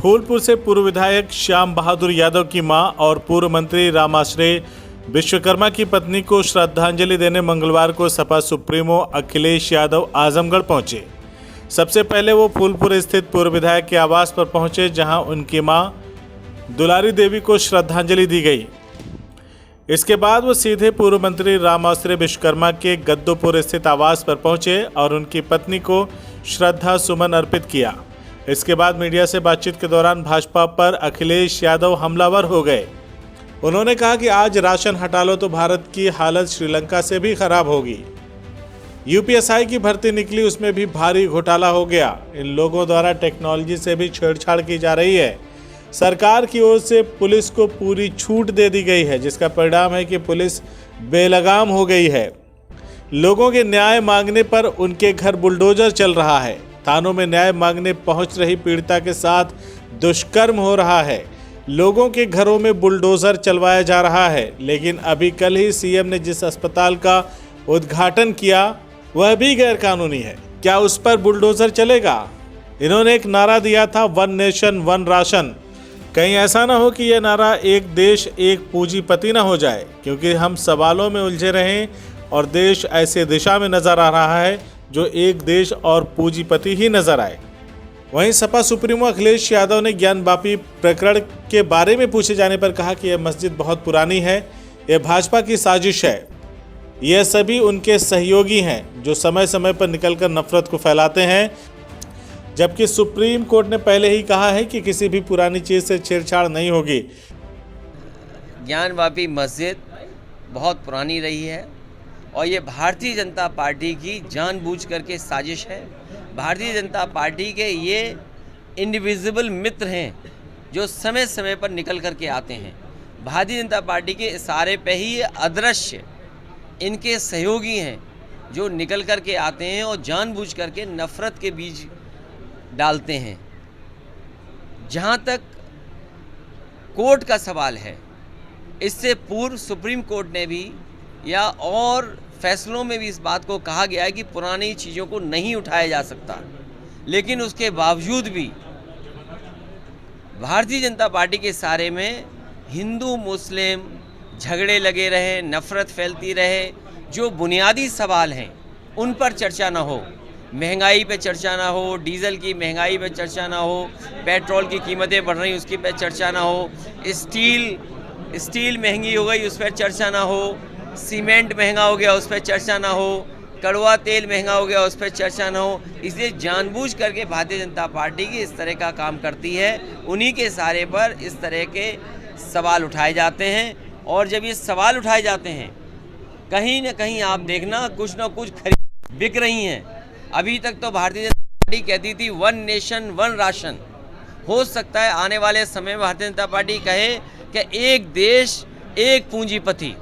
फूलपुर से पूर्व विधायक श्याम बहादुर यादव की मां और पूर्व मंत्री रामाश्रय विश्वकर्मा की पत्नी को श्रद्धांजलि देने मंगलवार को सपा सुप्रीमो अखिलेश यादव आजमगढ़ पहुंचे। सबसे पहले वो फूलपुर स्थित पूर्व विधायक के आवास पर पहुंचे, जहां उनकी मां दुलारी देवी को श्रद्धांजलि दी गई। इसके बाद वो सीधे पूर्व मंत्री रामाश्रय विश्वकर्मा के गद्दोपुर स्थित आवास पर पहुंचे और उनकी पत्नी को श्रद्धा सुमन अर्पित किया। इसके बाद मीडिया से बातचीत के दौरान भाजपा पर अखिलेश यादव हमलावर हो गए। उन्होंने कहा कि आज राशन हटा लो तो भारत की हालत श्रीलंका से भी खराब होगी। यूपीएसआई की भर्ती निकली, उसमें भी भारी घोटाला हो गया। इन लोगों द्वारा टेक्नोलॉजी से भी छेड़छाड़ की जा रही है। सरकार की ओर से पुलिस को पूरी छूट दे दी गई है, जिसका परिणाम है कि पुलिस बेलगाम हो गई है। लोगों के न्याय मांगने पर उनके घर बुलडोजर चल रहा है। थानों में न्याय मांगने पहुंच रही पीड़िता के साथ दुष्कर्म हो रहा है। लोगों के घरों में बुलडोजर चलवाया जा रहा है। लेकिन अभी कल ही सीएम ने जिस अस्पताल का उद्घाटन किया वह भी गैरकानूनी है। क्या उस पर बुलडोजर चलेगा? इन्होंने एक नारा दिया था, वन नेशन वन राशन। कहीं ऐसा ना हो कि यह नारा एक देश एक पूंजीपति ना हो जाए, क्योंकि हम सवालों में उलझे रहें और देश ऐसे दिशा में नजर आ रहा है जो एक देश और पूंजीपति ही नजर आए। वहीं सपा सुप्रीमो अखिलेश यादव ने ज्ञानवापी प्रकरण के बारे में पूछे जाने पर कहा कि यह मस्जिद बहुत पुरानी है, यह भाजपा की साजिश है। यह सभी उनके सहयोगी हैं जो समय समय पर निकलकर नफरत को फैलाते हैं, जबकि सुप्रीम कोर्ट ने पहले ही कहा है कि किसी भी पुरानी चीज़ से छेड़छाड़ नहीं होगी। ज्ञानवापी मस्जिद बहुत पुरानी रही है और ये भारतीय जनता पार्टी की जानबूझ करके साजिश है। भारतीय जनता पार्टी के ये इंडिविजिबल मित्र हैं जो समय समय पर निकल करके आते हैं। भारतीय जनता पार्टी के इशारे पे ही ये अदृश्य इनके सहयोगी हैं जो निकल करके आते हैं और जानबूझ करके नफरत के बीज डालते हैं। जहाँ तक कोर्ट का सवाल है, इससे पूर्व सुप्रीम कोर्ट ने भी या और फैसलों में भी इस बात को कहा गया है कि पुरानी चीज़ों को नहीं उठाया जा सकता। लेकिन उसके बावजूद भी भारतीय जनता पार्टी के सारे में हिंदू मुस्लिम झगड़े लगे रहे, नफरत फैलती रहे। जो बुनियादी सवाल हैं उन पर चर्चा ना हो, महंगाई पे चर्चा ना हो, डीजल की महंगाई पे चर्चा ना हो, पेट्रोल की कीमतें बढ़ रही उसकी पे चर्चा ना हो, स्टील महंगी हो गई उस पर चर्चा ना हो, सीमेंट महंगा हो गया उस पर चर्चा ना हो, कड़वा तेल महंगा हो गया उस पर चर्चा ना हो। इसलिए जानबूझ करके भारतीय जनता पार्टी की इस तरह का काम करती है। उन्हीं के सहारे पर इस तरह के सवाल उठाए जाते हैं और जब ये सवाल उठाए जाते हैं, कहीं ना कहीं आप देखना कुछ ना कुछ बिक रही हैं। अभी तक तो भारतीय जनता पार्टी कहती थी वन नेशन वन राशन। हो सकता है आने वाले समय में भारतीय जनता पार्टी कहे कि एक देश एक पूंजीपति।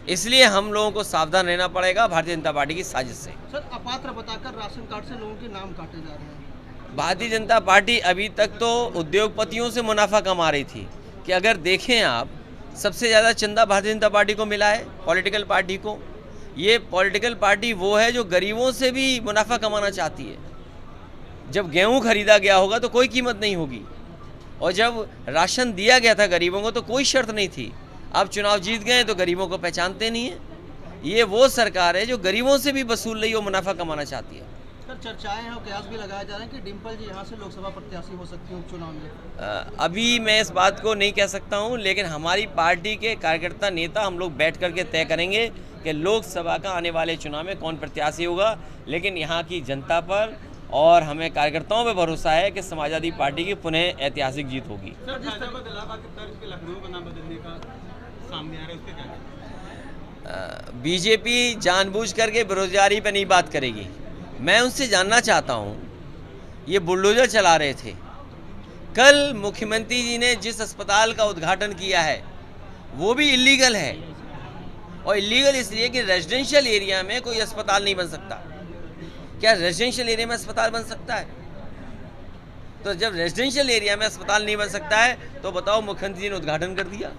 इसलिए हम लोगों को सावधान रहना पड़ेगा भारतीय जनता पार्टी की साजिश से। सर, अपात्र बताकर राशन कार्ड से लोगों के नाम काटे जा रहे हैं। भारतीय जनता पार्टी अभी तक तो उद्योगपतियों से मुनाफा कमा रही थी कि अगर देखें आप, सबसे ज़्यादा चंदा भारतीय जनता पार्टी को मिला है, पॉलिटिकल पार्टी को। ये पॉलिटिकल पार्टी वो है जो गरीबों से भी मुनाफा कमाना चाहती है। जब गेहूँ खरीदा गया होगा तो कोई कीमत नहीं होगी, और जब राशन दिया गया था गरीबों को तो कोई शर्त नहीं थी। अब चुनाव जीत गए तो गरीबों को पहचानते नहीं है। ये वो सरकार है जो गरीबों से भी वसूल रही हो, मुनाफा कमाना चाहती है। सर, चर्चाएं हैं और कयास भी लगाए जा रहे हैं कि डिम्पल जी यहाँ से लोकसभा प्रत्याशी हो सकती है उपचुनाव में। अभी मैं इस बात को नहीं कह सकता हूँ, लेकिन हमारी पार्टी के कार्यकर्ता नेता हम लोग बैठ करके तय करेंगे कि लोकसभा का आने वाले चुनाव में कौन प्रत्याशी होगा। लेकिन यहाँ की जनता पर और हमें कार्यकर्ताओं पर भरोसा है कि समाजवादी पार्टी की पुनः ऐतिहासिक जीत होगी। बीजेपी जानबूझ करके बेरोजगारी पर नहीं बात करेगी। मैं उनसे जानना चाहता हूँ, ये बुलडोजर चला रहे थे, कल मुख्यमंत्री जी ने जिस अस्पताल का उद्घाटन किया है वो भी इलीगल है। और इलीगल इसलिए कि रेजिडेंशियल एरिया में कोई अस्पताल नहीं बन सकता। क्या रेजिडेंशियल एरिया में अस्पताल बन सकता है? तो जब रेजिडेंशियल एरिया में अस्पताल नहीं बन सकता है तो बताओ, मुख्यमंत्री जी ने उद्घाटन कर दिया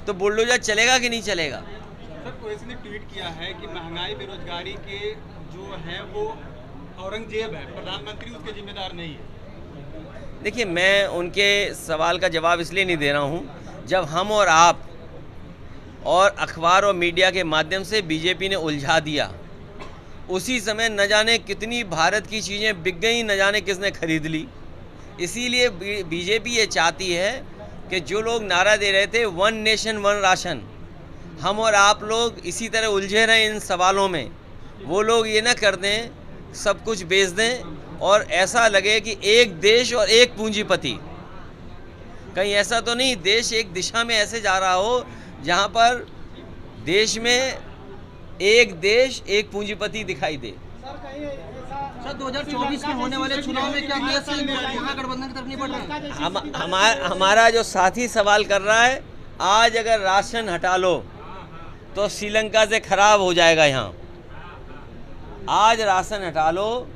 तो बुलडोजर चलेगा कि नहीं चलेगा? सर, ओवैसी ने ट्वीट किया है कि महंगाई बेरोजगारी के जो है वो औरंगजेब है, प्रधानमंत्री उसके जिम्मेदार नहीं है। देखिए, मैं उनके सवाल का जवाब इसलिए नहीं दे रहा हूँ, जब हम और आप और अखबार और मीडिया के माध्यम से बीजेपी ने उलझा दिया, उसी समय न जाने कितनी भारत की चीज़ें बिक गई, न जाने किसने खरीद ली। इसीलिए बीजेपी ये चाहती है कि जो लोग नारा दे रहे थे वन नेशन वन राशन, हम और आप लोग इसी तरह उलझे रहें इन सवालों में, वो लोग ये ना कर दें, सब कुछ बेच दें और ऐसा लगे कि एक देश और एक पूंजीपति। कहीं ऐसा तो नहीं देश एक दिशा में ऐसे जा रहा हो जहाँ पर देश में एक देश एक पूंजीपति दिखाई दे। सर 2024 में होने वाले चुनाव में क्या महागठबंधन की तरफ नहीं बढ़ रहे हैं? हमारा जो साथी सवाल कर रहा है, आज अगर राशन हटा लो तो श्रीलंका से खराब हो जाएगा। यहाँ आज राशन हटा लो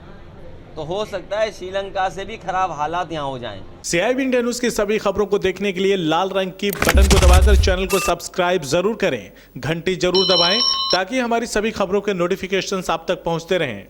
तो हो सकता है श्रीलंका से भी खराब हालात यहाँ हो जाएं। CIB इंडिया न्यूज की सभी खबरों को देखने के लिए लाल रंग की बटन को दबाकर चैनल को सब्सक्राइब जरूर करें, घंटी जरूर दबाएं ताकि हमारी सभी खबरों के नोटिफिकेशंस आप तक पहुंचते रहें।